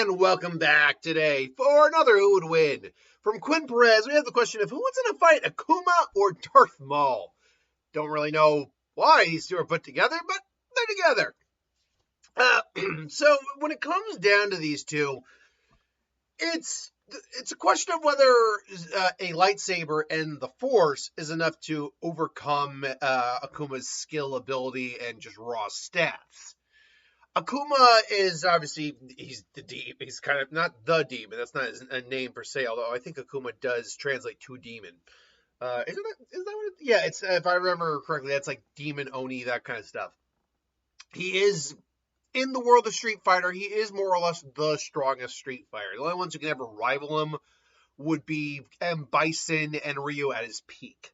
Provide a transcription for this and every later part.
And welcome back today for another Who Would Win. From Quinn Perez, we have the question of who wins in a fight, Akuma or Darth Maul? Don't really know why these two are put together, but they're together. So when it comes down to these two, it's a question of whether a lightsaber and the Force is enough to overcome Akuma's skill, ability, and just raw stats. Akuma is obviously, he's the demon. He's kind of not the demon. That's not a name per se, although I think Akuma does translate to demon. Is that what it, yeah, it's, if I remember correctly, that's like demon Oni, that kind of stuff. He is, in the world of Street Fighter, he is more or less the strongest Street Fighter. The only ones who can ever rival him would be M. Bison and Ryu at his peak.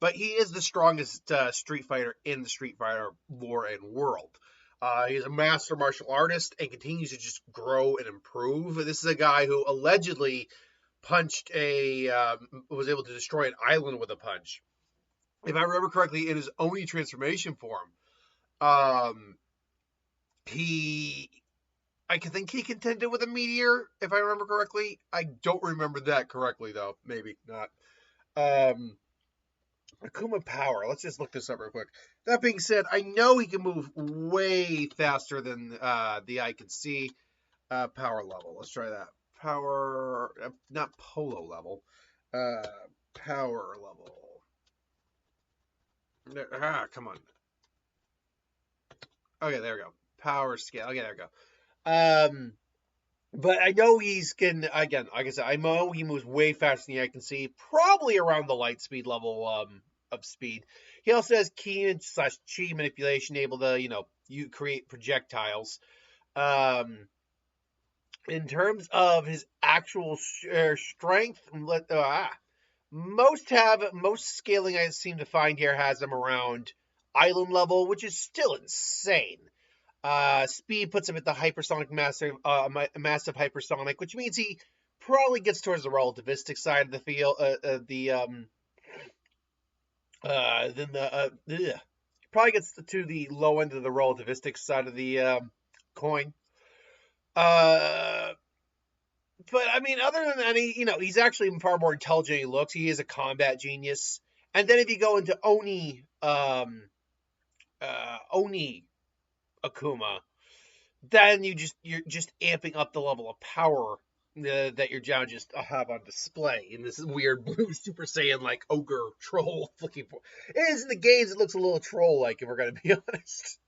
But he is the strongest Street Fighter in the Street Fighter lore and world. He's a master martial artist and continues to just grow and improve. This is a guy who allegedly punched was able to destroy an island with a punch. If I remember correctly, in his Oni transformation form, I think he contended with a meteor, if I remember correctly. I don't remember that correctly, though. Maybe not. Akuma power. Let's just look this up real quick. That being said, I know he can move way faster than the eye can see. Power level. Let's try that. Power, not polo level. Power level. Come on. Okay, there we go. Power scale. Okay, there we go. But I know he's can again, like I said, I know he moves way faster than the eye can see, probably around the light speed level of speed. He also has key / chi manipulation, able to, you create projectiles. In terms of his actual strength, most scaling I seem to find here has him around island level, which is still insane. Speed puts him at the hypersonic massive hypersonic, which means he probably gets towards the relativistic side of the field. Probably gets to the low end of the relativistic side of the coin. But I mean, other than that, he's actually far more intelligent than he looks. He is a combat genius. And then if you go into Oni Akuma, then you're just amping up the level of power that your John just have on display in this weird blue Super Saiyan like ogre troll looking for. It is in the games. It looks a little troll like, if we're gonna be honest.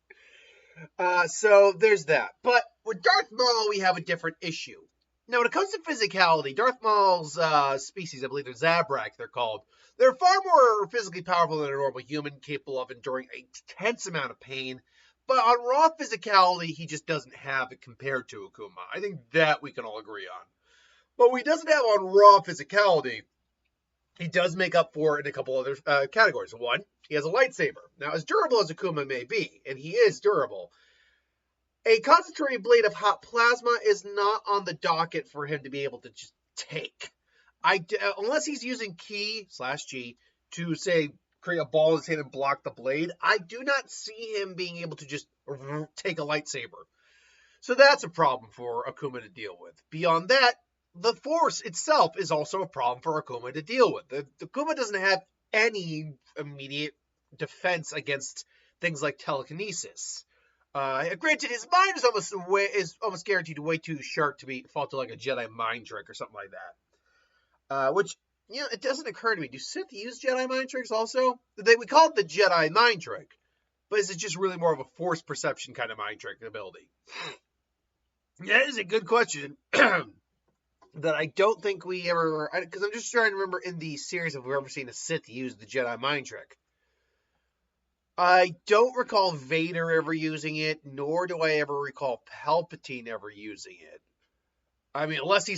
So there's that. But with Darth Maul, we have a different issue. Now, when it comes to physicality, Darth Maul's species, I believe they're Zabrak, they're called. They're far more physically powerful than a normal human, capable of enduring an intense amount of pain. But on raw physicality, he just doesn't have it compared to Akuma. I think that we can all agree on. But what he doesn't have on raw physicality, he does make up for in a couple other categories. One, he has a lightsaber. Now, as durable as Akuma may be, and he is durable, a concentrated blade of hot plasma is not on the docket for him to be able to just take. Unless he's using ki / G to, say, create a ball in his hand and block the blade, I do not see him being able to just take a lightsaber. So that's a problem for Akuma to deal with. Beyond that, the Force itself is also a problem for Akuma to deal with. Akuma doesn't have any immediate defense against things like telekinesis. Granted, his mind is almost guaranteed way too sharp to fall to like a Jedi mind trick or something like that. Which, it doesn't occur to me. Do Sith use Jedi mind tricks also? We call it the Jedi mind trick, but is it just really more of a Force perception kind of mind trick ability? That is a good question that I don't think we ever, because I'm just trying to remember in the series if we've ever seen a Sith use the Jedi mind trick. I don't recall Vader ever using it, nor do I ever recall Palpatine ever using it. I mean, unless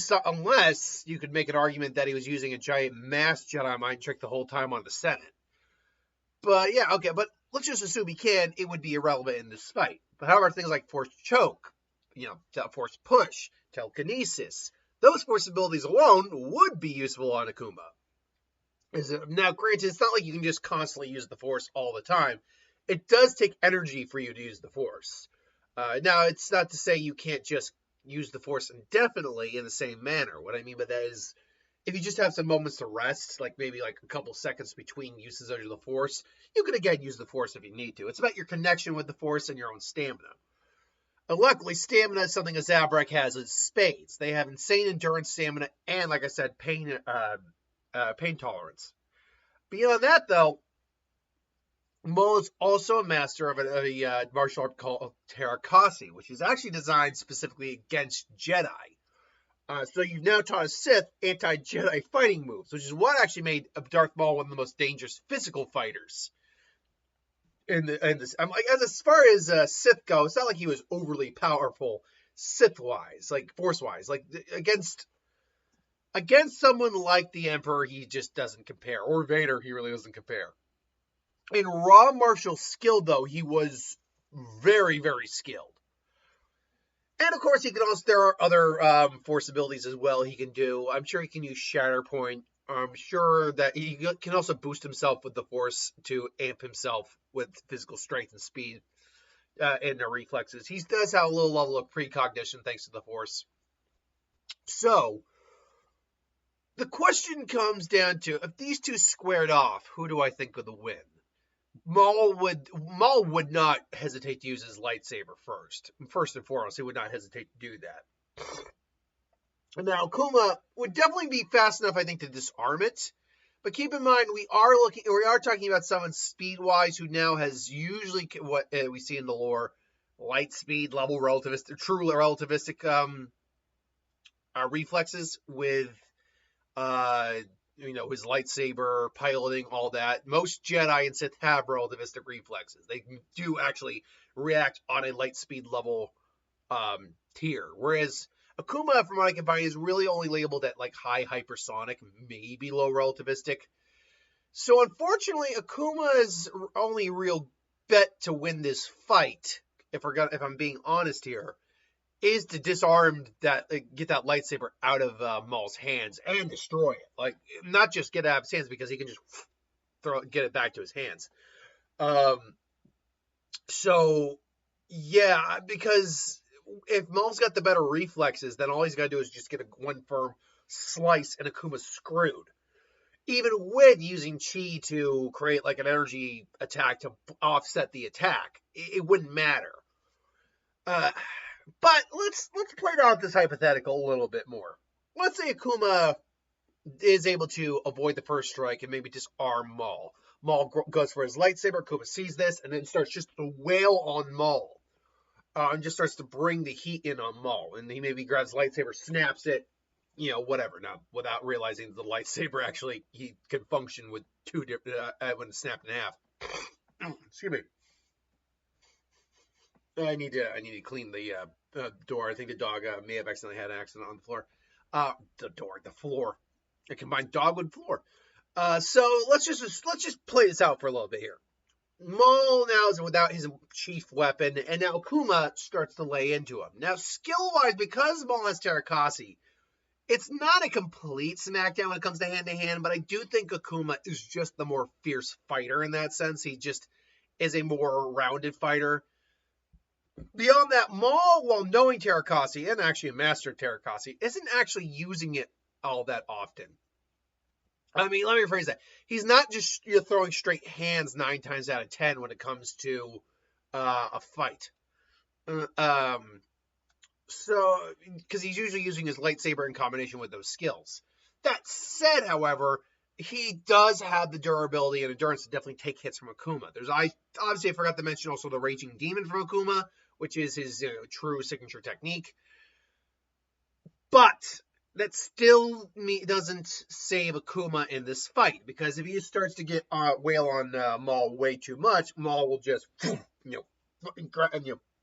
you could make an argument that he was using a giant mass Jedi mind trick the whole time on the Senate. But yeah, okay, but let's just assume he can. It would be irrelevant in this fight. But however, things like Force Choke, Force Push, Telekinesis, those Force abilities alone would be useful on Akuma. Now, granted, it's not like you can just constantly use the Force all the time. It does take energy for you to use the Force. Now, it's not to say you can't just use the Force indefinitely in the same manner. What I mean by that is, if you just have some moments to rest, like maybe like a couple seconds between uses of the Force, you can again use the Force if you need to. It's about your connection with the Force and your own stamina. And luckily, stamina is something a Zabrak has in spades. They have insane endurance stamina and, like I said, pain tolerance. Beyond that, though, Maul is also a master of a martial art called Terakasi, which is actually designed specifically against Jedi. So you've now taught a Sith anti-Jedi fighting moves, which is what actually made Darth Maul one of the most dangerous physical fighters. In this, I'm like, as far as Sith go, it's not like he was overly powerful Sith-wise, like Force-wise. Like against someone like the Emperor, he just doesn't compare, or Vader, he really doesn't compare. In raw martial skill, though, he was very, very skilled. And of course, there are other Force abilities as well he can do. I'm sure he can use Shatterpoint. I'm sure that he can also boost himself with the Force to amp himself with physical strength and speed and the reflexes. He does have a little level of precognition thanks to the Force. So, the question comes down to, if these two squared off, who do I think would win? Maul would not hesitate to use his lightsaber first. First and foremost, he would not hesitate to do that. Now, Akuma would definitely be fast enough, I think, to disarm it. But keep in mind, we are talking about someone speed-wise who now has usually what we see in the lore, light speed, level relativistic, true relativistic reflexes with his lightsaber, piloting, all that. Most Jedi and Sith have relativistic reflexes. They do actually react on a light speed level tier. Whereas Akuma, from what I can find, is really only labeled at like high hypersonic, maybe low relativistic. So unfortunately, Akuma's only real bet to win this fight, if I'm being honest here, is to disarm that, get that lightsaber out of Maul's hands and destroy it. Like, not just get it out of his hands, because he can just get it back to his hands. So, yeah, because if Maul's got the better reflexes, then all he's got to do is just get one firm slice and Akuma's screwed. Even with using Chi to create like an energy attack to offset the attack, it wouldn't matter. But let's play out this hypothetical a little bit more. Let's say Akuma is able to avoid the first strike and maybe disarm Maul. Maul goes for his lightsaber. Akuma sees this and then starts just to wail on Maul. And just starts to bring the heat in on Maul. And he maybe grabs the lightsaber, snaps it, whatever. Now, without realizing the lightsaber actually, he can function with two different, when it's snapped in half. Excuse me. I need to clean the door. I think the dog may have accidentally had an accident on the floor. The floor. A combined dogwood floor. So let's just play this out for a little bit here. Maul now is without his chief weapon, and now Akuma starts to lay into him. Now, skill-wise, because Maul has Terakasi, it's not a complete smackdown when it comes to hand-to-hand, but I do think Akuma is just the more fierce fighter in that sense. He just is a more rounded fighter. Beyond that, Maul, while knowing Terakasi, and actually a master of Terakasi, isn't actually using it all that often. I mean, let me rephrase that. He's not just throwing straight hands 9 times out of 10 when it comes to a fight. So, because he's usually using his lightsaber in combination with those skills. That said, however, he does have the durability and endurance to definitely take hits from Akuma. Obviously, I forgot to mention also the Raging Demon from Akuma, which is his true signature technique. But that still doesn't save Akuma in this fight, because if he starts to get wail on Maul way too much, Maul will just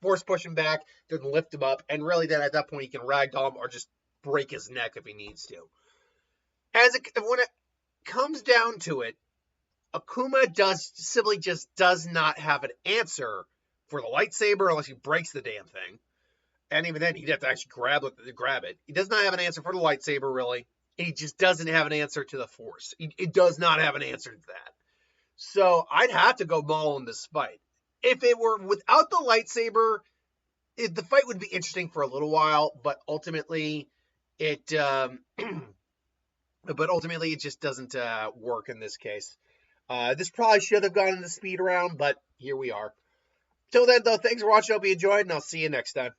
force push him back, then lift him up, and really then at that point he can ragdoll him or just break his neck if he needs to. When it comes down to it, Akuma does not have an answer for the lightsaber unless he breaks the damn thing. And even then, he'd have to actually grab it. He does not have an answer for the lightsaber, really. He just doesn't have an answer to the Force. It does not have an answer to that. So I'd have to go Maul in this fight. If it were without the lightsaber, the fight would be interesting for a little while, but ultimately it just doesn't work in this case. This probably should have gone in the speed round, but here we are. Till then, though, thanks for watching. I hope you enjoyed, and I'll see you next time.